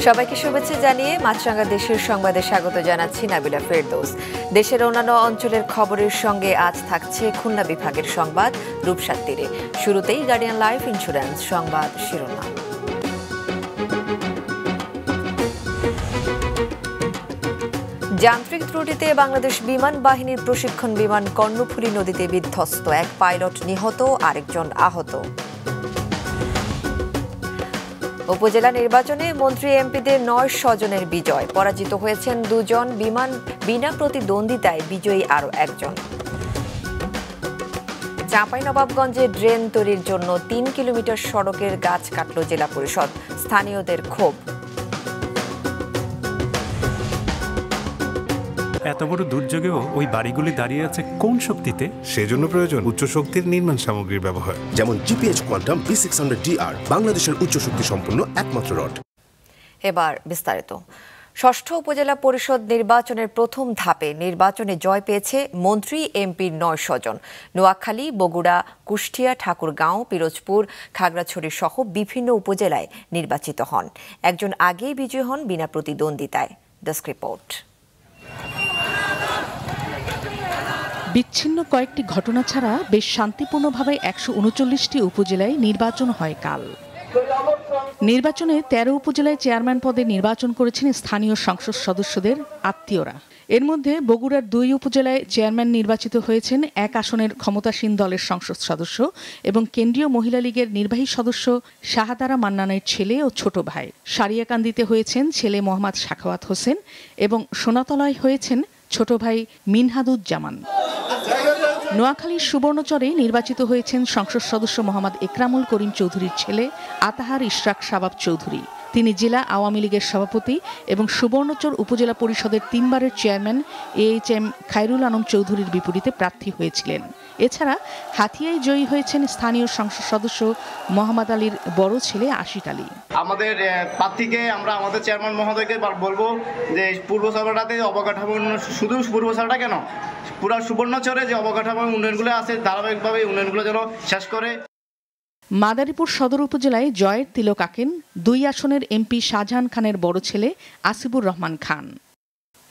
সবাইকে শুভেচ্ছা জানিয়ে মাছরাঙা দেশের সংবাদে স্বাগত জানাচ্ছি নাবিলা ফেরদৌস। দেশের অন্যান্য অঞ্চলের খবরের সঙ্গে আজ থাকছে খুলনা বিভাগের সংবাদ রূপসার তীরে। শুরুতেই গার্ডিয়ান লাইফ ইন্স্যুরেন্স সংবাদ শিরোনাম। যান্ত্রিক ত্রুটিতে বাংলাদেশ বিমান বাহিনীর প্রশিক্ষণ বিমান কর্ণফুলী নদীতে বিধ্বস্ত, এক পাইলট নিহত, আরেকজন আহত। উপজেলা নির্বাচনে মন্ত্রী এমপিদের ৯ স্বজনের বিজয়, পরাজিত হয়েছেন ২ জন, বিনা প্রতিদ্বন্দ্বিতায় বিজয়ী আরও একজন। চাঁপাইনবাবগঞ্জে ড্রেন তৈরির জন্য ৩ কিলোমিটার সড়কের গাছ কাটল জেলা পরিষদ, স্থানীয়দের ক্ষোভ। এত বড় দুর্যোগেও ওই বাড়িগুলি দাঁড়িয়ে আছে কোন শক্তিতে? সেজন্য প্রয়োজন উচ্চ শক্তির নির্মাণ সামগ্রীর ব্যবহার, যেমন জিপিএইচ কোয়ান্টাম B600DR, বাংলাদেশের উচ্চ শক্তি সম্পন্ন একমাত্র রড। এবার বিস্তারিত। ষষ্ঠ উপজেলা পরিষদ নির্বাচনের প্রথম ধাপে নির্বাচনে জয় পেয়েছে মন্ত্রী এমপির ৯ স্বজন। নোয়াখালী, বগুড়া, কুষ্টিয়া, ঠাকুরগাঁও, পিরোজপুর, খাগড়াছড়ি সহ বিভিন্ন উপজেলায় নির্বাচিত হন। একজন আগেই বিজয়ী হন বিনা প্রতিদ্বন্দ্বিতায়। Desk report. বিচ্ছিন্ন কয়েকটি ঘটনা ছাড়া বেশ শান্তিপূর্ণভাবে ১৩৯টি উপজেলায় নির্বাচন হয় কাল। নির্বাচনে ১৩ উপজেলায় চেয়ারম্যান পদে নির্বাচন করেছেন স্থানীয় সংসদ সদস্যদের আত্মীয়রা। এর মধ্যে বগুড়ার ২ উপজেলায় চেয়ারম্যান নির্বাচিত হয়েছেন এক আসনের ক্ষমতাসীন দলের সংসদ সদস্য এবং কেন্দ্রীয় মহিলা লীগের নির্বাহী সদস্য শাহাদারা মান্নানের ছেলে ও ছোট ভাই। সারিয়াকান্দিতে হয়েছেন ছেলে মোহাম্মদ সাখাওয়াত হোসেন এবং সোনাতলায় হয়েছেন ছোট ভাই মিনহাদুজ্জামান। নোয়াখালীর সুবর্ণচরে নির্বাচিত হয়েছেন সংসদ সদস্য মোহাম্মদ একরামুল করিম চৌধুরীর ছেলে আতাহার ইশরাক শাবাব চৌধুরী। তিনি জেলা আওয়ামী লীগের সভাপতি এবং সুবর্ণচর উপজেলা পরিষদের ৩ বারের চেয়ারম্যান AHM খায়রুল আলম চৌধুরীর বিপরীতে প্রার্থী হয়েছিলেন। এছাড়া হাতিয়ায় জয়ী হয়েছেন স্থানীয় সংসদ সদস্য মোহাম্মদ আলীর বড় ছেলে আশিক আলী। আমাদের প্রার্থীকে আমরা আমাদের চেয়ারম্যান মহোদয়কে বলবো যে পূর্ব সরকারটাতে অবকাঠামো, শুধু পূর্ব সরকারটা কেন, পুরো সুবর্ণচরে যে অবকাঠামো উন্নয়নগুলো আছে ধারাবাহিকভাবে উন্নয়নগুলো যেন শেষ করে। মাদারীপুর সদর উপজেলায় জয়ের তিলক আঁকেন ২ আসনের এমপি শাহজাহান খানের বড় ছেলে আসিবুর রহমান খান।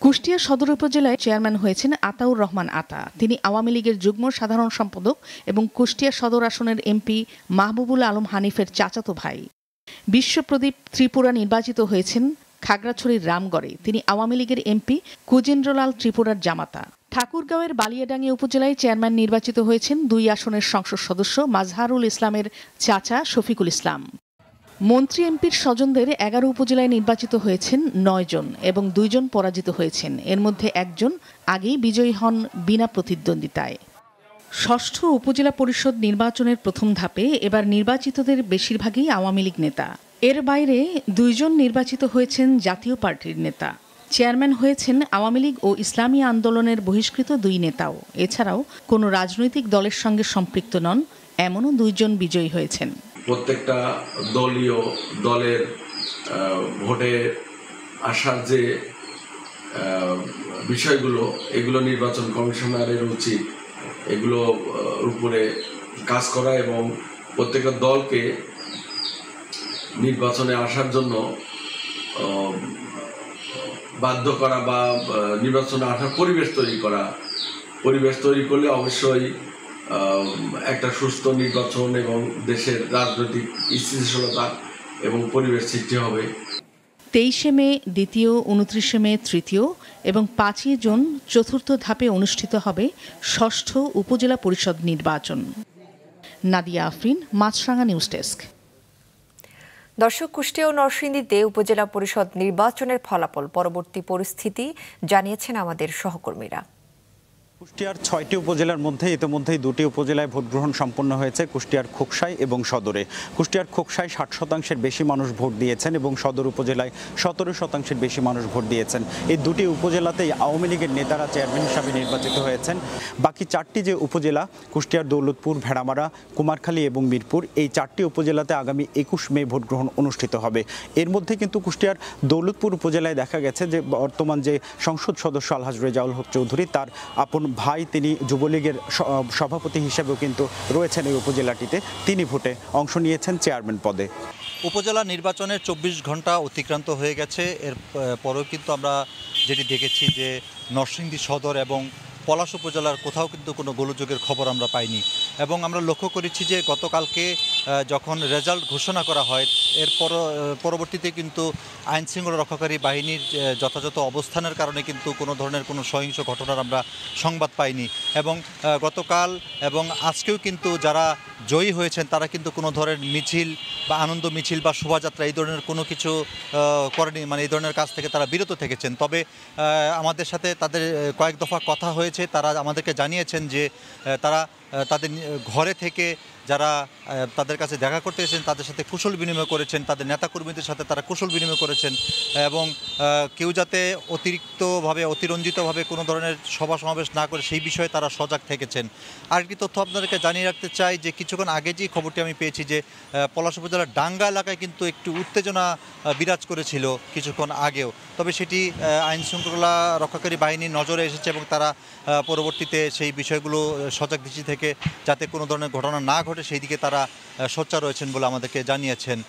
কুষ্টিয়া সদর উপজেলায় চেয়ারম্যান হয়েছেন আতাউর রহমান আতা। তিনি আওয়ামী লীগের যুগ্ম সাধারণ সম্পাদক এবং কুষ্টিয়া সদর আসনের এমপি মাহবুবুল আলম হানিফের চাচাতো ভাই। বিশ্বপ্রদীপ ত্রিপুরা নির্বাচিত হয়েছেন খাগড়াছড়ির রামগড়ে। তিনি আওয়ামী লীগের এমপি কুজেন্দ্রলাল ত্রিপুরার জামাতা। ঠাকুরগাঁওয়ের বালিয়াডাঙ্গি উপজেলায় চেয়ারম্যান নির্বাচিত হয়েছেন ২ আসনের সংসদ সদস্য মাজহারুল ইসলামের চাচা শফিকুল ইসলাম। মন্ত্রী এমপির স্বজনদের ১১ উপজেলায় নির্বাচিত হয়েছেন ৯ জন এবং ২ জন পরাজিত হয়েছেন। এর মধ্যে একজন আগেই বিজয়ী হন বিনা প্রতিদ্বন্দ্বিতায়। ষষ্ঠ উপজেলা পরিষদ নির্বাচনের প্রথম ধাপে এবার নির্বাচিতদের বেশিরভাগই আওয়ামী লীগ নেতা। এর বাইরে ২ জন নির্বাচিত হয়েছেন জাতীয় পার্টির নেতা। চেয়ারম্যান হয়েছেন আওয়ামী লীগ ও ইসলামী আন্দোলনের বহিষ্কৃত ২ নেতাও। এছাড়াও কোনো রাজনৈতিক দলের সঙ্গে সম্পৃক্ত নন এমনও ২ জন বিজয়ী হয়েছেন। প্রত্যেকটা দলের ভোটে আসার যে বিষয়গুলো, এগুলো নির্বাচন কমিশনারের উচিত এগুলো উপরে কাজ করা এবং প্রত্যেকটা দলকে নির্বাচনে আসার জন্য বাধ্য করা বা নির্বাচনে আসার পরিবেশ তৈরি করলে অবশ্যই একটা সুস্থ নির্বাচন এবং দেশের রাজনৈতিক স্থিতিশীলতা এবং পরিবেশ সৃষ্টি হবে। ২৩শে মে দ্বিতীয়, ২৯শে মে তৃতীয় এবং ৫ই জুন চতুর্থ ধাপে অনুষ্ঠিত হবে ষষ্ঠ উপজেলা পরিষদ নির্বাচন। নাদিয়া আফরিন, মাছরাঙা নিউজ ডেস্ক। দর্শক, কুষ্টিয়া ও নরসিংদীতে উপজেলা পরিষদ নির্বাচনের ফলাফল পরবর্তী পরিস্থিতি জানিয়েছেন আমাদের সহকর্মীরা। কুষ্টিয়ার ৬টি উপজেলার মধ্যে ইতিমধ্যেই ২টি উপজেলায় ভোট গ্রহণ সম্পন্ন হয়েছে, কুষ্টিয়ার খোকসাই এবং সদরে। কুষ্টিয়ার খোকসায় ৬০% বেশি মানুষ ভোট দিয়েছেন এবং সদর উপজেলায় ১৭% বেশি মানুষ ভোট দিয়েছেন। এই ২টি উপজেলাতেই আওয়ামী লীগের নেতারা চেয়ারম্যান হিসাবে নির্বাচিত হয়েছেন। বাকি ৪টি যে উপজেলা, কুষ্টিয়ার দৌলতপুর, ভেড়ামারা, কুমারখালী এবং মিরপুর, এই ৪টি উপজেলাতে আগামী ২১ মে ভোট গ্রহণ অনুষ্ঠিত হবে। এর মধ্যে কিন্তু কুষ্টিয়ার দৌলতপুর উপজেলায় দেখা গেছে যে বর্তমান যে সংসদ সদস্য আলহাজ রেজাউল হক চৌধুরী, তার আপন ভাই, তিনি যুবলীগের সভাপতি হিসেবেও কিন্তু রয়েছেন এই উপজেলাটিতে, তিনি ভোটে অংশ নিয়েছেন চেয়ারম্যান পদে। উপজেলা নির্বাচনের ২৪ ঘন্টা অতিক্রান্ত হয়ে গেছে। এর পরেও কিন্তু আমরা যেটি দেখেছি যে নরসিংদী সদর এবং পলাশ উপজেলার কোথাও কিন্তু কোনো গোলযোগের খবর আমরা পাইনি। এবং আমরা লক্ষ্য করেছি যে গতকালকে যখন রেজাল্ট ঘোষণা করা হয় এর পরবর্তীতে কিন্তু আইনশৃঙ্খলা রক্ষাকারী বাহিনীর যথাযথ অবস্থানের কারণে কিন্তু কোনো ধরনের কোনো সহিংস ঘটনার আমরা সংবাদ পাইনি। এবং গতকাল এবং আজকেও কিন্তু যারা জয়ী হয়েছেন তারা কিন্তু কোনো ধরনের মিছিল বা আনন্দ মিছিল বা শোভাযাত্রা এই ধরনের কোনো কিছু করেনি, মানে এই ধরনের কাজ থেকে তারা বিরত থেকেছেন। তবে আমাদের সাথে তাদের কয়েক দফা কথা হয়েছে, তারা আমাদেরকে জানিয়েছেন যে তারা তাদের ঘরে থেকে যারা তাদের কাছে দেখা করতে এসেছেন তাদের সাথে কুশল বিনিময় করেছেন, তাদের নেতাকর্মীদের সাথে তারা কুশল বিনিময় করেছেন এবং কেউ যাতে অতিরঞ্জিতভাবে কোনো ধরনের সভা সমাবেশ না করে সেই বিষয়ে তারা সজাগ থেকেছেন। আরেকটি তথ্য আপনাদেরকে জানিয়ে রাখতে চাই যে কিছুক্ষণ আগে যে খবরটি আমি পেয়েছি যে পলাশ উপজেলার ডাঙ্গা এলাকায় কিন্তু একটু উত্তেজনা বিরাজ করেছিল কিছুক্ষণ আগেও, তবে সেটি আইনশৃঙ্খলা রক্ষাকারী বাহিনীর নজরে এসেছে এবং তারা পরবর্তীতে সেই বিষয়গুলো সজাগ দৃষ্টি থেকে যাতে কোনো ধরনের ঘটনা না ঘটে সেই দিকে তারা সোচ্চার রয়েছেন বলে আমাদেরকে জানিয়েছেন।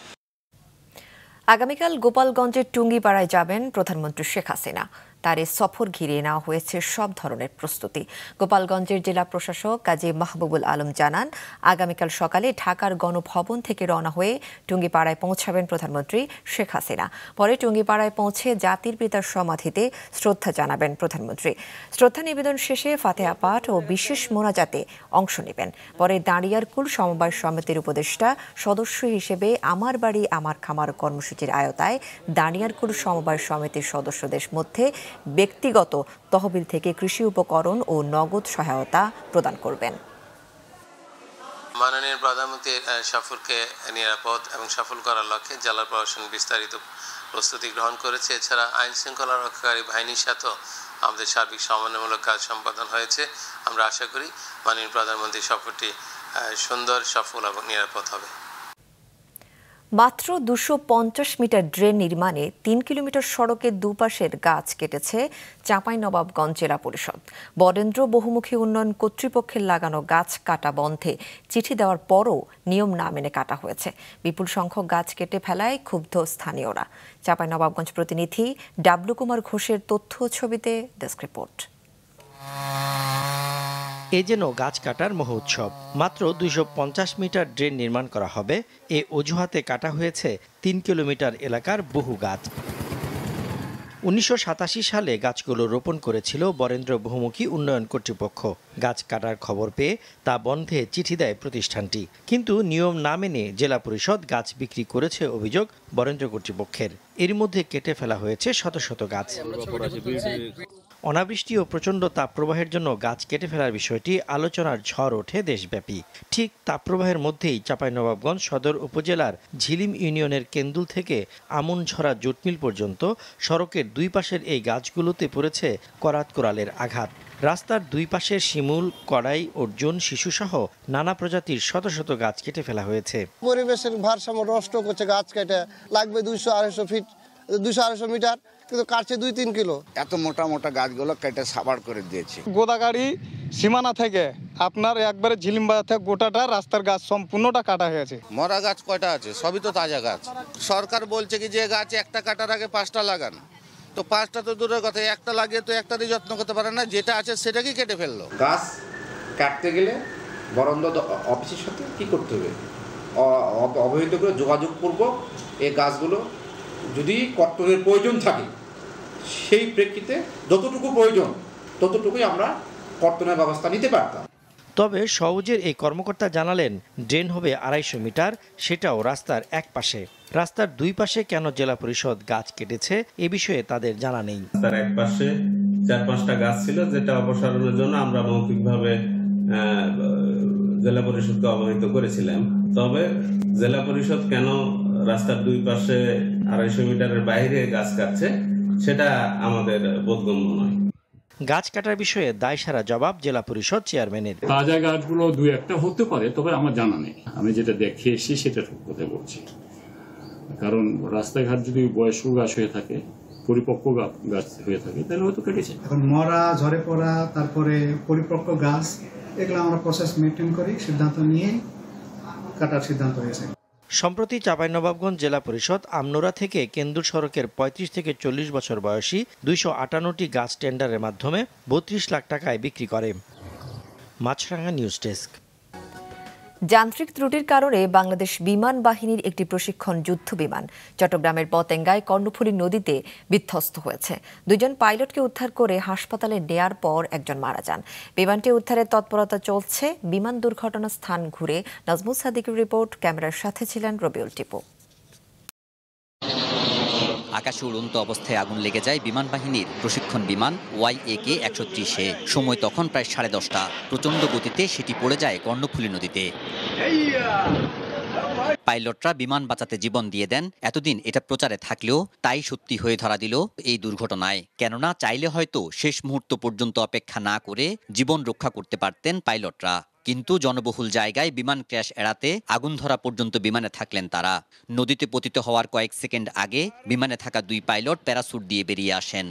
আগামীকাল গোপালগঞ্জের টুঙ্গিপাড়ায় যাবেন প্রধানমন্ত্রী শেখ হাসিনা। তার এই সফর ঘিরে নেওয়া হয়েছে সব ধরনের প্রস্তুতি। গোপালগঞ্জের জেলা প্রশাসক কাজী মাহবুবুল আলম জানান, আগামীকাল সকালে ঢাকার গণভবন থেকে রওনা হয়ে টুঙ্গিপাড়ায় পৌঁছাবেন প্রধানমন্ত্রী শেখ হাসিনা। পরে টুঙ্গিপাড়ায় পৌঁছে জাতির পিতার সমাধিতে শ্রদ্ধা জানাবেন প্রধানমন্ত্রী। শ্রদ্ধা নিবেদন শেষে ফাতেহা পাঠ ও বিশেষ মোনাজাতে অংশ নেবেন। পরে দাঁড়িয়ারকুল সমবায় সমিতির উপদেষ্টা সদস্য হিসেবে আমার বাড়ি আমার খামার কর্মসূচির আওতায় দাঁড়িয়ারকুল সমবায় সমিতির সদস্যদের মধ্যে ব্যক্তিগত তহবিল থেকে কৃষি উপকরণ ও নগদ সহায়তা প্রদান করবেন। মাননীয় প্রধানমন্ত্রীর সফরকে নিরাপদ এবং সফল করার লক্ষ্যে জেলা প্রশাসন বিস্তারিত প্রস্তুতি গ্রহণ করেছে। এছাড়া আইন শৃঙ্খলা রক্ষাকারী বাহিনীর সাথেও আমাদের সার্বিক সমন্বয়মূলক কাজ সম্পাদন হয়েছে। আমরা আশা করি মাননীয় প্রধানমন্ত্রীর সফরটি সুন্দর, সফল এবং নিরাপদ হবে। মাত্র 250 মিটার ড্রেন নির্মাণে 3 কিলোমিটার সড়কের দুপাশের গাছ কেটেছে চাঁপাইনবাবগঞ্জ জেলা পরিষদ। বরেন্দ্র বহুমুখী উন্নয়ন কর্তৃপক্ষের লাগানো গাছ কাটা বন্ধে চিঠি দেওয়ার পরও নিয়ম না মেনে কাটা হয়েছে। বিপুল সংখ্যক গাছ কেটে ফেলায় ক্ষুব্ধ স্থানীয়রা। চাঁপাইনবাবগঞ্জ প্রতিনিধি ডাবলু কুমার ঘোষের তথ্য ছবিতে ডেস্ক রিপোর্ট। এ যেন গাছ কাটার মহোৎসব। মাত্র 250 মিটার ড্রেন নির্মাণ করা হবে, এ অজুহাতে কাটা হয়েছে 3 কিলোমিটার এলাকার বহু গাছ। 1987 সালে গাছগুলো রোপণ করেছিল বরেন্দ্র বহুমুখী উন্নয়ন কর্তৃপক্ষ। গাছ কাটার খবর পেয়ে তা বন্ধে চিঠি দেয় প্রতিষ্ঠানটি, কিন্তু নিয়ম না মেনে জেলা পরিষদ গাছ বিক্রি করেছে অভিযোগ বরেন্দ্র কর্তৃপক্ষের। এর মধ্যে কেটে ফেলা হয়েছে শত শত গাছ। অনাবৃষ্টি ও প্রচণ্ড তাপপ্রবাহের জন্য গাছ কেটে ফেলার বিষয়টি আলোচনার ঝড় ওঠে দেশব্যাপী। ঠিক তাপপ্রবাহের মধ্যেই চাঁপাইনবাবগঞ্জ সদর উপজেলার ঝিলিম ইউনিয়নের কেন্দুল থেকে আমনঝরা জুটমিল পর্যন্ত সড়কের দুই পাশের এই গাছগুলোতে পড়েছে করাত কোরালের আঘাত। রাস্তার দুই পাশের শিমুল, কড়াই, অর্জুন, শিশুসহ নানা প্রজাতির শত শত গাছ কেটে ফেলা হয়েছে। পরিবেশের ভারসাম্য নষ্ট করছে গাছ কেটে। লাগবে 200-250 মিটার, কিন্তু কাটছে 2-3 কিলো। এত মোটা মোটা গাছগুলো কেটে সাবার করে দিয়েছে। গোদাগাড়ি সীমানা থেকে আপনার একবারে ঝিলিম বাজার থেকে গোটাটা রাস্তার গাছ সম্পূর্ণটা কাটা হয়েছে। মরা গাছ কয়টা আছে? সবই তো তাজা গাছ। সরকার বলছে কি যে গাছ একটা কাটার আগে 5টা লাগান, তো 5টা তো দূরের কথা, একটা লাগিয়ে তো একটারই যত্ন করতে পারে না, যেটা আছে সেটাকে কেটে ফেললো। গাছ কাটতে গেলে বরেন্দ্র অফিসের সাথে কি করতে হবে? অবহিত করে যোগাযোগপূর্বক এই গাছগুলো যদি কর্তনের প্রয়োজন থাকে সেই প্রেক্ষিতে যতটুকু প্রয়োজন ততটুকুই আমরা কর্তনের ব্যবস্থা নিতে পারতাম। তবে সওজের এই কর্মকর্তা জানালেন, ড্রেন হবে 250 মিটার, সেটাও রাস্তার এক পাশে। রাস্তার দুই পাশে কেন জেলা পরিষদ গাছ কেটেছে এ বিষয়ে তাদের জানা নেই। তার এক পাশে 4-5টা গাছ ছিল, যেটা অপসারণের জন্য আমরা মৌখিকভাবে জেলা পরিষদকে অবহিত করেছিলাম। তবে জেলা পরিষদ কেন রাস্তার দুই পাশে 250 মিটারের বাইরে গাছ কাটছে সেটা আমাদের বোধগম্য নয়। গাছ কাটার বিষয়ে দায়সারা জবাব জেলা পরিষদ চেয়ারম্যানের। তাজা গাছগুলো 2-1টা হতে পারে, তবে আমার জানা নেই। আমি যেটা দেখে এসেছি সেটা কথা বলছি। কারণ রাস্তাঘাট যদি বয়স্ক গাছ হয়ে থাকে, পরিপক্ক গাছ হয়ে থাকে, তাহলে হয়তো কেটেছে। এখন মরা, ঝরে পড়া, তারপরে পরিপক্ক গাছ, এগুলো আমরা প্রসেস মেনটেন করি, সিদ্ধান্ত নিয়ে কাটার সিদ্ধান্ত হয়েছে। সম্প্রতি চাঁপাইনবাবগঞ্জ জেলা পরিষদ আমনোরা থেকে কেন্দুর সড়কের ৩৫ থেকে ৪০ বছর বয়সী ২৫৮টি গাছ টেন্ডারের মাধ্যমে ৩২ লাখ টাকায় বিক্রি করে। মাছরাঙা নিউজ ডেস্ক। যান্ত্রিক ত্রুটির কারণে বাংলাদেশ বিমান বাহিনীর একটি প্রশিক্ষণ যুদ্ধ বিমান চট্টগ্রামের পতেঙ্গায় কর্ণফুলী নদীতে বিধ্বস্ত হয়েছে। ২ জন পাইলটকে উদ্ধার করে হাসপাতালে নেয়ার পর একজন মারা যান। বিমানটি উদ্ধারের তৎপরতা চলছে। বিমান দুর্ঘটনার স্থান ঘুরে নাজমুল সাদিকের রিপোর্ট। ক্যামেরার সাথে ছিলেন রবিউল টিপু। আকাশে উড়ন্ত অবস্থায় আগুন লেগে যায় বিমান বাহিনীর প্রশিক্ষণ বিমান YAK-130-এ। সময় তখন প্রায় 10:30টা। প্রচণ্ড গতিতে সেটি পড়ে যায় কর্ণফুলী নদীতে। পাইলটরা বিমান বাঁচাতে জীবন দিয়ে দেন। এতদিন এটা প্রচারে থাকলেও তাই সত্যি হয়ে ধরা দিল এই দুর্ঘটনায়। কেননা চাইলে হয়তো শেষ মুহূর্ত পর্যন্ত অপেক্ষা না করে জীবন রক্ষা করতে পারতেন পাইলটরা। কিন্তু জনবহুল জায়গায় বিমান ক্র্যাশ এড়াতে আগুন ধরা পর্যন্ত বিমানে থাকলেন তারা। নদীতে পতিত হওয়ার কয়েক সেকেন্ড আগে বিমানে থাকা 2 পাইলট প্যারাসুট দিয়ে বেরিয়ে আসেন।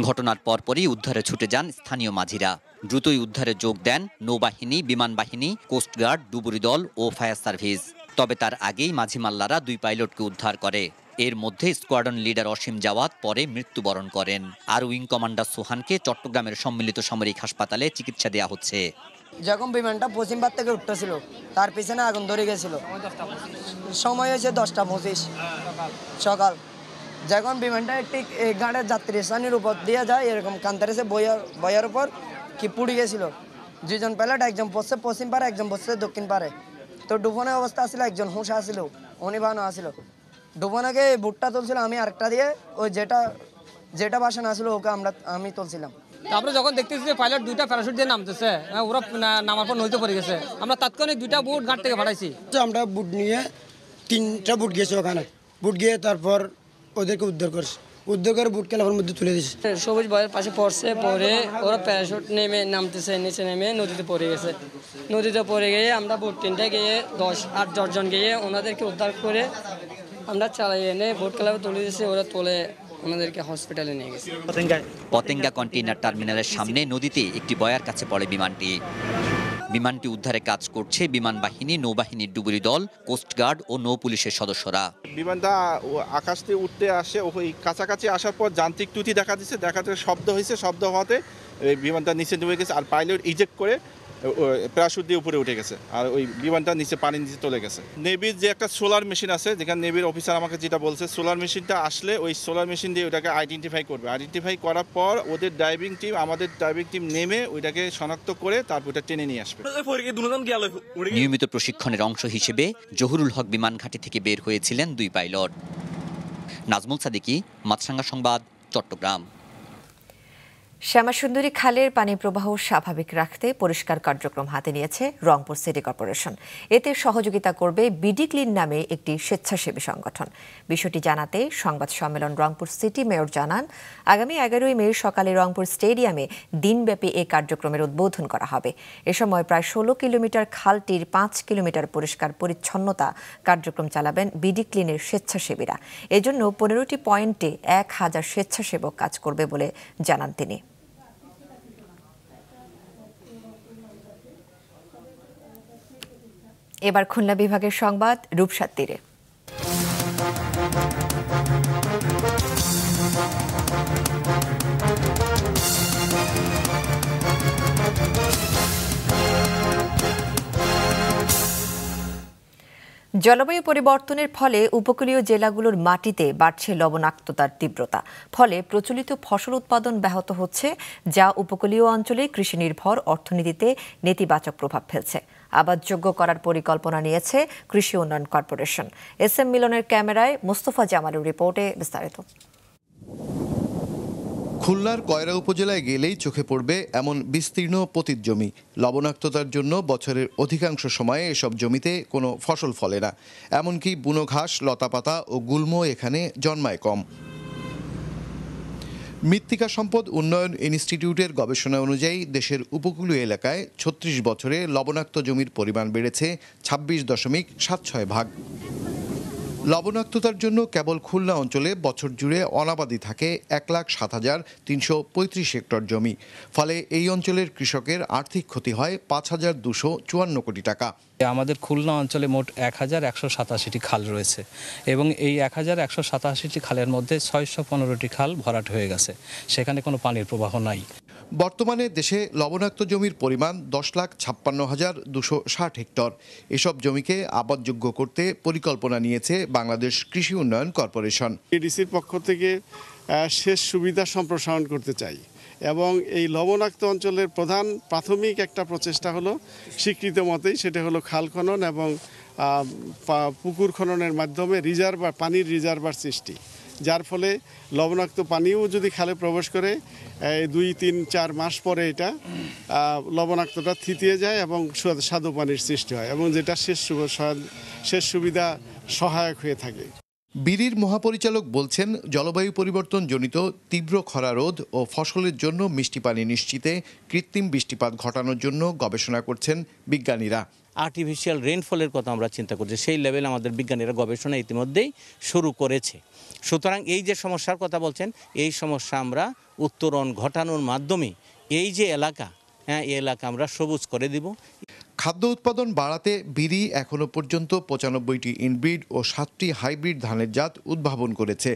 ঘটনার পরপরই উদ্ধারে ছুটে যান স্থানীয় মাঝিরা। দ্রুতই উদ্ধারে যোগ দেন নৌবাহিনী, বিমান বাহিনী, কোস্টগার্ড, ডুবুরি দল ও ফায়ার সার্ভিস। তবে তার আগেই মাঝি মাল্লারা 2 পাইলটকে উদ্ধার করে। এর মধ্যে স্কোয়াড্রন লিডার অসীম জাওয়াত পরে মৃত্যুবরণ করেন। আর উইং কমান্ডার সোহানকে চট্টগ্রামের সম্মিলিত সামরিক হাসপাতালে চিকিৎসা দেওয়া হচ্ছে। যখন বিমানটা পশ্চিম পার থেকে উঠতেছিল তার পিছনে আগুন ধরে গেছিল। সময় হয়েছে 10:25 সকাল। যখন বিমানটা ঠিক ঘাটের যাত্রী স্থানের উপর দিয়ে যায়, এরকম কান্তারেছে বইয়ার উপর কি পুড়ে গেছিল। 2 জন পাইলট, একজন বসছে পশ্চিম পারে, একজন বসছে দক্ষিণ পারে। তো ডুবনের অবস্থা আসছিল, একজন হুঁশ আসছিল, অনিবান আসছিল। ডুবনাকে বুটটা তুলছিল আমি, আরেকটা দিয়ে ওই যেটা বাসন আসলো ওকে আমি তুলছিলাম। তারপরে যখন দেখতেছি যে পাইলট 2টা প্যারাশুট দিয়ে নামতেছে, ওরা নামার পর নদীতে পড়ে গেছে। আমরা তাৎক্ষণিক 2টা বুট ঘাট থেকে পাঠাইছি। আমরা বুট নিয়ে 3টা বুট গেছি ওখানে। বুট গিয়ে তারপর ওদেরকে উদ্ধার করছি। উদ্ধার করে বুট ক্লাবের মধ্যে তুলে দিয়েছি। সবুজ বয়ের পাশে পড়ছে, পরে ওরা প্যারাশুট নেমে নামতেছে, নিচে নেমে নদীতে পড়ে গেছে। নদীতে পড়ে গিয়ে আমরা বুট 3টা গিয়ে 10-8 জন গিয়ে ওনাদেরকে উদ্ধার করে আমরা চালিয়ে এনে বোট ক্লাবে তুলে দিয়েছি। ওরা তোলে ওনাদেরকে হসপিটালে নিয়ে গেছে। পতেঙ্গা কন্টেইনার টার্মিনালের সামনে নদীতে একটি বয়ার কাছে পড়ে বিমানটি উদ্ধারে কাজ করছে বিমান বাহিনী, নৌবাহিনীর ডুবুরি দল, কোস্টগার্ড ও নৌ পুলিশের সদস্যরা। বিমানটা আকাশ থেকে উঠতে আসে, ওই কাছাকাছি আসার পর যান্ত্রিক ত্রুটি দেখা দিচ্ছে। শব্দ হয়েছে, শব্দ হওয়াতে বিমানটা নিচে ডুবে গেছে। আর পাইলট ইজেক্ট করে প্যারাশুট দিয়ে উপরে উঠে গেছে, আর ওই বিমানটা নিচে পানির নিচে চলে গেছে। নেভির যে একটা সোলার মেশিন আছে, যেখানে নেভির অফিসার আমাকে যেটা বলছে, সোলার মেশিনটা আসলে ওই সোলার মেশিন দিয়ে ওটাকে আইডেন্টিফাই করবে। আইডেন্টিফাই করার পর ওদের আমাদের ড্রাইভিং টিম নেমে ওইটাকে শনাক্ত করে তারপর ওটা টেনে নিয়ে আসবে। নিয়মিত প্রশিক্ষণের অংশ হিসেবে জহুরুল হক বিমান ঘাঁটি থেকে বের হয়েছিলেন 2 পাইলট। নাজমুল সাদিকি, মাছরাঙা সংবাদ, চট্টগ্রাম। শ্যামাসুন্দরী খালের পানি প্রবাহ স্বাভাবিক রাখতে পরিষ্কার কার্যক্রম হাতে নিয়েছে রংপুর সিটি কর্পোরেশন। এতে সহযোগিতা করবে বিডি ক্লিন নামে একটি স্বেচ্ছাসেবী সংগঠন। বিষয়টি জানাতে সংবাদ সম্মেলন রংপুর সিটি মেয়র জানান, আগামী 11ই মে সকালে রংপুর স্টেডিয়ামে দিনব্যাপী এই কার্যক্রমের উদ্বোধন করা হবে। এ সময় প্রায় 16 কিলোমিটার খালটির 5 কিলোমিটার পরিষ্কার পরিচ্ছন্নতা কার্যক্রম চালাবেন বিডি ক্লিনের স্বেচ্ছাসেবীরা। এজন্য 15টি পয়েন্টে 1000 স্বেচ্ছাসেবক কাজ করবে বলে জানান তিনি। এবার খুলনা বিভাগের সংবাদ রূপসার তীরে। জলবায়ু পরিবর্তনের ফলে উপকূলীয় জেলাগুলোর মাটিতে বাড়ছে লবণাক্ততার তীব্রতা। ফলে প্রচলিত ফসল উৎপাদন ব্যাহত হচ্ছে, যা উপকূলীয় অঞ্চলে কৃষি নির্ভর অর্থনীতিতে নেতিবাচক প্রভাব ফেলছে। আবাদযোগ্য করার পরিকল্পনা নিয়েছে কৃষি উন্নয়ন কর্পোরেশন। SM মিলনের ক্যামেরায় মোস্তফা জামালের রিপোর্টে বিস্তারিত। খুলনার কয়রা উপজেলায় গেলেই চোখে পড়বে এমন বিস্তীর্ণ পতিত জমি। লবণাক্ততার জন্য বছরের অধিকাংশ সময়ে এসব জমিতে কোনো ফসল ফলে না। এমনকি বুনো ঘাস, লতাপাতা ও গুল্ম এখানে জন্মায় কম। মৃত্তিকা সম্পদ উন্নয়ন ইনস্টিটিউটের গবেষণা অনুযায়ী দেশের উপকূলীয় এলাকায় 36 বছরে লবণাক্ত জমির পরিমাণ বেড়েছে 26.76 ভাগ। লবণাক্ততার জন্য কেবল খুলনা অঞ্চলে বছর জুড়ে অনাবাদি থাকে 1,07,335 হেক্টর জমি। ফলে এই অঞ্চলের কৃষকের আর্থিক ক্ষতি হয় 5,254 কোটি টাকা। আমাদের খুলনা অঞ্চলে মোট 1,187টি খাল রয়েছে এবং এই 1,187টি খালের মধ্যে 615টি খাল ভরাট হয়ে গেছে, সেখানে কোনো পানির প্রবাহ নাই। বর্তমানে দেশে লবণাক্ত জমির পরিমাণ 10,56,260 হেক্টর। এসব জমিকে আবাদযোগ্য করতে পরিকল্পনা নিয়েছে বাংলাদেশ কৃষি উন্নয়ন কর্পোরেশন। এডিসির পক্ষ থেকে সেচ সুবিধা সম্প্রসারণ করতে চাই এবং এই লবণাক্ত অঞ্চলের প্রধান প্রাথমিক একটা প্রচেষ্টা হলো স্বীকৃত মতেই, সেটা হলো খাল খনন এবং পুকুর খননের মাধ্যমে রিজার্ভার, পানির রিজার্ভার সৃষ্টি, যার ফলে লবণাক্ত পানিও যদি খালে প্রবেশ করে 2-3-4 মাস পরে এটা লবণাক্তটা থিতিয়ে যায় এবং স্বাদু পানির সৃষ্টি হয় এবং যেটা সেচ সুবিধা সহায়ক হয়ে থাকে। বিড়ির মহাপরিচালক বলছেন, জলবায়ু পরিবর্তন জনিত তীব্র খরা রোধ ও ফসলের জন্য মিষ্টি পানি নিশ্চিতে কৃত্রিম বৃষ্টিপাত ঘটানোর জন্য গবেষণা করছেন বিজ্ঞানীরা। আর্টিফিশিয়াল রেইনফলের কথা আমরা চিন্তা করছি, সেই লেভেলে আমাদের বিজ্ঞানীরা গবেষণা ইতিমধ্যেই শুরু করেছে। সুতরাং এই যে সমস্যার কথা বলছেন, এই সমস্যা আমরা উত্তরণ ঘটানোর মাধ্যমে এই যে এলাকা, এই এলাকা আমরা সবুজ করে দিব। খাদ্য উৎপাদন বাড়াতে বিড়ি এখনো পর্যন্ত 95টি ইনব্রিড ও 7টি হাইব্রিড ধানের জাত উদ্ভাবন করেছে।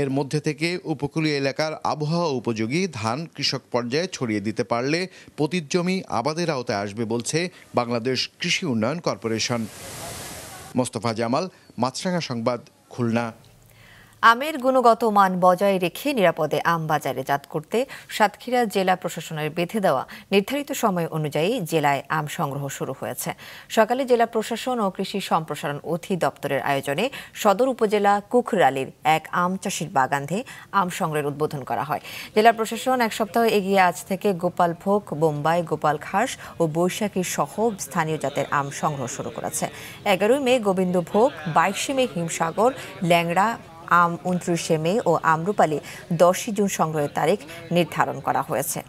এর মধ্যে থেকে উপকূলীয় এলাকার আবহাওয়া উপযোগী ধান কৃষক পর্যায়ে ছড়িয়ে দিতে পারলে পতিত জমি আবাদের আওতায় আসবে বলছে বাংলাদেশ কৃষি উন্নয়ন কর্পোরেশন। মোস্তফা জামাল, মাছরাঙা সংবাদ, খুলনা। আমের গুণগত মান বজায় রেখে নিরাপদে আম বাজারজাত করতে সাতক্ষীরা জেলা প্রশাসনের বেঁধে দেওয়া নির্ধারিত সময় অনুযায়ী জেলায় আম সংগ্রহ শুরু হয়েছে। সকালে জেলা প্রশাসন ও কৃষি সম্প্রসারণ অধিদপ্তরের আয়োজনে সদর উপজেলা কুখরালির এক আম চাষির বাগানে আম সংগ্রহের উদ্বোধন করা হয়। জেলা প্রশাসন এক সপ্তাহ এগিয়ে আজ থেকে গোপালভোগ, বোম্বাই, গোপাল খাস ও বৈশাখী সহ স্থানীয় জাতের আম সংগ্রহ শুরু করেছে। 11 মে গোবিন্দভোগ, 22 মে হিমসাগর, ল্যাংড়া আম 29 মে ও আম্রপালি 10 জুন সংগ্রহের তারিখ নির্ধারণ করা হয়েছে।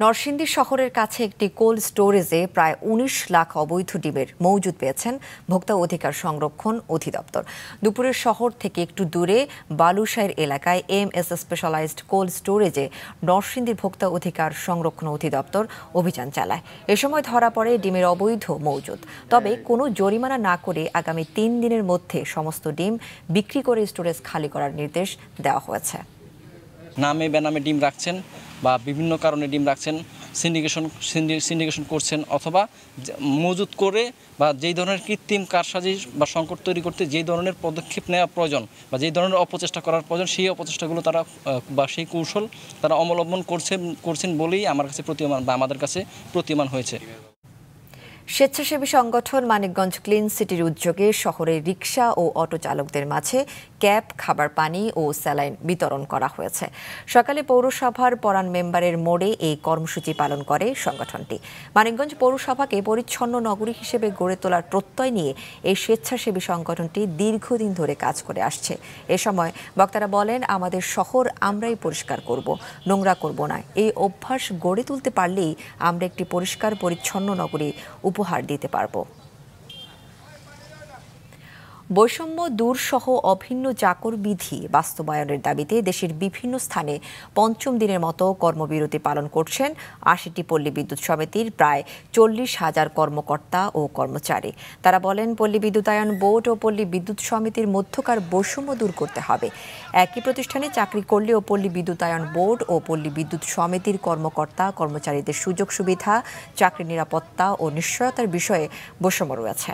নরসিংদী শহরের কাছে একটি কোল্ড স্টোরেজে প্রায় 19 লাখ অবৈধ ডিমের মজুদ পেয়েছেন ভোক্তা অধিকার সংরক্ষণ অধিদপ্তর। দুপুরের শহর থেকে একটু দূরে বালুশাইর এলাকায় MS স্পেশালাইজড কোল্ড স্টোরেজে নরসিংদীর ভোক্তা অধিকার সংরক্ষণ অধিদপ্তর অভিযান চালায়। এ সময় ধরা পড়ে ডিমের অবৈধ মজুদ। তবে কোনো জরিমানা না করে আগামী 3 দিনের মধ্যে সমস্ত ডিম বিক্রি করে স্টোরেজ খালি করার নির্দেশ দেওয়া হয়েছে। নামে বেনামে ডিম রাখছেন বা বিভিন্ন কারণে ডিম রাখছেন, সিন্ডিকেশন করছেন অথবা মজুত করে বা যেই ধরনের কৃত্রিম কারসাজি বা সংকট তৈরি করতে যেই ধরনের পদক্ষেপ নেওয়া প্রয়োজন বা যেই ধরনের অপচেষ্টা করার প্রয়োজন, সেই অপচেষ্টাগুলো তারা বা সেই কৌশল তারা অবলম্বন করছেন বলেই আমার কাছে প্রতীয়মান বা আমাদের কাছে প্রতীয়মান হয়েছে। স্বেচ্ছাসেবী সংগঠন মানিকগঞ্জ ক্লিন সিটির উদ্যোগে শহরের রিকশা ও অটো চালকদের মাঝে ক্যাব, খাবার পানি ও স্যালাইন বিতরণ করা হয়েছে। সকালে পৌরসভার পরাণ মেম্বারের মোড়ে এই কর্মসূচি পালন করে সংগঠনটি। মানিকগঞ্জ পৌরসভাকে পরিচ্ছন্ন নগরী হিসেবে গড়ে তোলার প্রত্যয় নিয়ে এই স্বেচ্ছাসেবী সংগঠনটি দীর্ঘদিন ধরে কাজ করে আসছে। এ সময় বক্তারা বলেন, আমাদের শহর আমরাই পরিষ্কার করব, নোংরা করব না। এই অভ্যাস গড়ে তুলতে পারলেই আমরা একটি পরিষ্কার পরিচ্ছন্ন নগরী উপহার দিতে পারব। বৈষম্য দূর সহ অভিন্ন চাকর বিধি বাস্তবায়নের দাবিতে দেশের বিভিন্ন স্থানে 5ম দিনের মতো কর্মবিরতি পালন করছেন 80টি পল্লী বিদ্যুৎ সমিতির প্রায় 40,000 কর্মকর্তা ও কর্মচারী। তারা বলেন, পল্লী বিদ্যুতায়ন বোর্ড ও পল্লী বিদ্যুৎ সমিতির মধ্যকার বৈষম্য দূর করতে হবে। একই প্রতিষ্ঠানে চাকরি করলেও পল্লী বিদ্যুতায়ন বোর্ড ও পল্লী বিদ্যুৎ সমিতির কর্মকর্তা কর্মচারীদের সুযোগ সুবিধা, চাকরির নিরাপত্তা ও নিশ্চয়তার বিষয়ে বৈষম্য রয়েছে।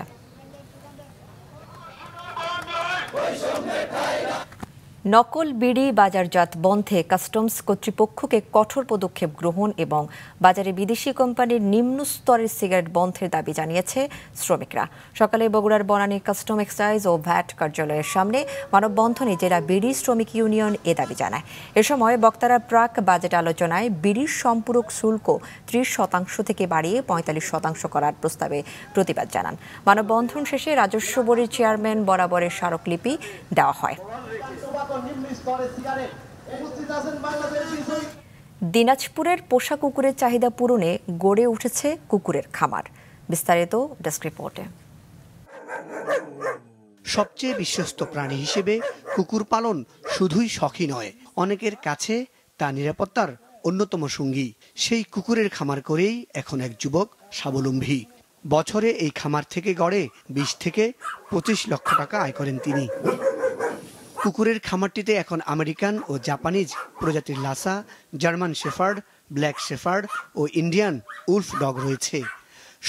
নকল বিড়ি বাজারজাত বন্ধে কাস্টমস কর্তৃপক্ষকে কঠোর পদক্ষেপ গ্রহণ এবং বাজারে বিদেশি কোম্পানির নিম্ন স্তরের সিগারেট বন্ধের দাবি জানিয়েছে শ্রমিকরা। সকালে বগুড়ার বনানী কাস্টম এক্সাইজ ও ভ্যাট কার্যালয়ের সামনে মানববন্ধনে জেলা বিড়ি শ্রমিক ইউনিয়ন এ দাবি জানায়। এ সময় বক্তারা প্রাক বাজেট আলোচনায় বিড়ির সম্পূরক শুল্ক 30% থেকে বাড়িয়ে 45% করার প্রস্তাবে প্রতিবাদ জানান। মানববন্ধন শেষে রাজস্ব বোর্ডের চেয়ারম্যান বরাবরের স্মারকলিপি দেওয়া হয়। দিনাজপুরের পোষা কুকুরের চাহিদা পূরণে গড়ে উঠেছে কুকুরের খামার। বিস্তারিত ডেস্ক রিপোর্টে। সবচেয়ে বিশ্বস্ত প্রাণী হিসেবে কুকুর পালন শুধুই শখই নয়, অনেকের কাছে তা নিরাপত্তার অন্যতম সঙ্গী। সেই কুকুরের খামার করেই এখন এক যুবক স্বাবলম্বী। বছরে এই খামার থেকে গড়ে 20 থেকে 25 লক্ষ টাকা আয় করেন তিনি। কুকুরের খামারটিতে এখন আমেরিকান ও জাপানিজ প্রজাতির Lhasa, German shepherd, black shepherd ও ইন্ডিয়ান উলফ ডগ রয়েছে।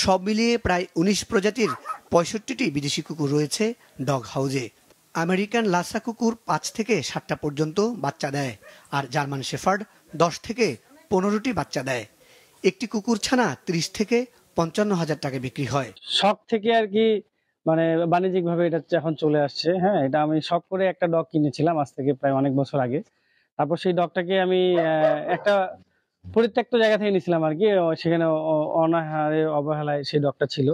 সব মিলিয়ে প্রায় 19 প্রজাতির 65টি বিদেশি কুকুর রয়েছে ডগ হাউজে। আমেরিকান লাসা কুকুর 5 থেকে 7টা পর্যন্ত বাচ্চা দেয়, আর জার্মান শেফার্ড 10 থেকে 15টি বাচ্চা দেয়। একটি কুকুর ছানা 30 থেকে 55,000 টাকা বিক্রি হয়। শখ থেকে আর কি, মানে বাণিজ্যিকভাবে এটা এখন চলে আসছে। হ্যাঁ, এটা আমি শখ করে একটা ডগ কিনেছিলাম আজ থেকে প্রায় অনেক বছর আগে। তারপর সেই ডগটাকে আমি একটা পরিত্যক্ত জায়গা থেকে নিয়েছিলাম আর কি, সেখানে অনাহারে অবহেলায় সেই ডগটা ছিল।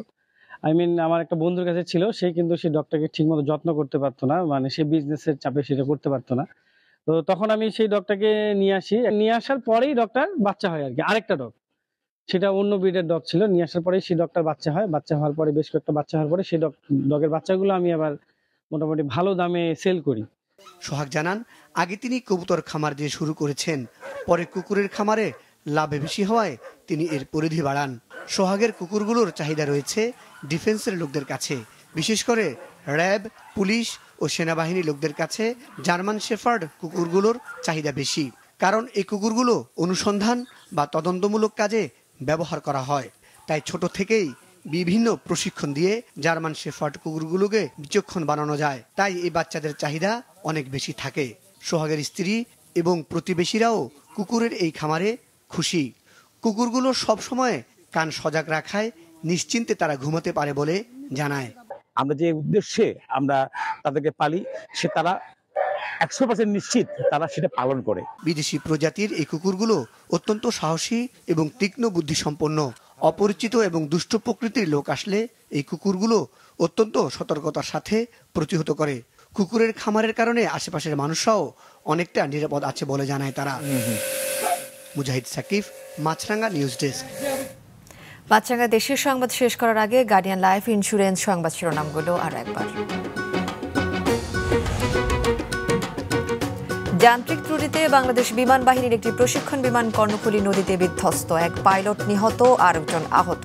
আমার একটা বন্ধুর কাছে ছিল, সে কিন্তু সেই ডগটাকে ঠিকমতো যত্ন করতে পারতো না, মানে সে বিজনেসের চাপে সেটা করতে পারতো না। তো তখন আমি সেই ডগটাকে নিয়ে আসি, নিয়ে আসার পরেই ডগটার বাচ্চা হয় আর কি। আরেকটা ডগ, সেটা অন্য ব্রিডের ডগ ছিল, নিয়ে আসার পরেই সেই ডগটার বাচ্চা হয়। বাচ্চা হওয়ার পরে বেশ কয়েকটা বাচ্চা হওয়ার পরে সেই ডগের বাচ্চাগুলো আমি আবার মোটামুটি ভালো দামে সেল করি। সোহাগ জানান, আগে তিনি কবুতর খামার দিয়ে শুরু করেছেন, পরে কুকুরের খামারে লাভে বেশি হওয়ায় তিনি এর পরিধি বাড়ান। সোহাগের কুকুরগুলোর চাহিদা রয়েছে ডিফেন্সের লোকদের কাছে, বিশেষ করে র্যাব, পুলিশ ও সেনাবাহিনী লোকদের কাছে জার্মান শেফার্ড কুকুরগুলোর চাহিদা বেশি, কারণ এই কুকুরগুলো অনুসন্ধান বা তদন্তমূলক কাজে ব্যবহার করা হয়। তাই ছোট থেকেই বিভিন্ন প্রশিক্ষণ দিয়ে জার্মান শেফার্ড কুকুরগুলোকে বিচক্ষণ বানানো যায়, তাই এই বাচ্চাদের চাহিদা অনেক বেশি থাকে। সোহাগের স্ত্রী এবং প্রতিবেশীরাও কুকুরের এই খামারে খুশি। কুকুরগুলো সবসময় কান সজাগ রাখায় নিশ্চিন্তে তারা ঘুমাতে পারে বলে জানায়। আমরা যে উদ্দেশ্যে আমরা তাদেরকে পালি, সে তারা 100% নিশ্চিত তারা সেটা পালন করে। বিদেশি প্রজাতির এই কুকুরগুলো অত্যন্ত সাহসী এবং তীক্ষ্ণ বুদ্ধি সম্পন্ন। অপরিচিত এবং দুষ্ট প্রকৃতির লোক আসলে এই কুকুরগুলো অত্যন্ত সতর্কতার সাথে প্রতিহত করে। কুকুরের খামারের কারণে আশেপাশের মানুষরাও অনেকটা নিরাপদ আছে বলে জানায় তারা। মুজাহিদ সাকিব, মাছরাঙ্গা নিউজ ডেস্ক। মাছরাঙ্গা দেশের সংবাদ শেষ করার আগে গার্ডিয়ান লাইফ ইন্স্যুরেন্স সংবাদ শিরোনামগুলো আর একবার। যান্ত্রিক ত্রুটিতে বাংলাদেশ বিমান বাহিনীর একটি প্রশিক্ষণ বিমান কর্ণফুলী নদীতে বিধ্বস্ত, এক পাইলট নিহত, আরেকজন আহত।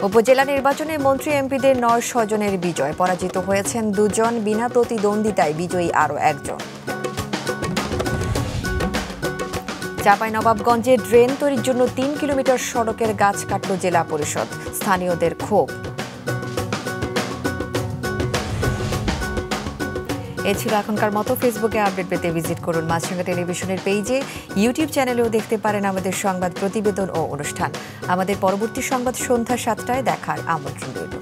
উপজেলা নির্বাচনে মন্ত্রী এমপিদের 9 জনের বিজয়, পরাজিত হয়েছেন 2 জন, বিনা প্রতিদ্বন্দ্বিতায় বিজয়ী আরও 1 জন। চাঁপাইনবাবগঞ্জে ড্রেন তৈরির জন্য 3 কিলোমিটার সড়কের গাছ কাটল জেলা পরিষদ, স্থানীয়দের ক্ষোভ। এ ছিল এখনকার মতো। ফেসবুকে আপডেট পেতে ভিজিট করুন মাছরাঙ্গা টেলিভিশনের পেজে, ইউটিউব চ্যানেলেও দেখতে পারেন আমাদের সংবাদ প্রতিবেদন ও অনুষ্ঠান। আমাদের পরবর্তী সংবাদ সন্ধ্যা 7টায় দেখার আমন্ত্রণ রইল।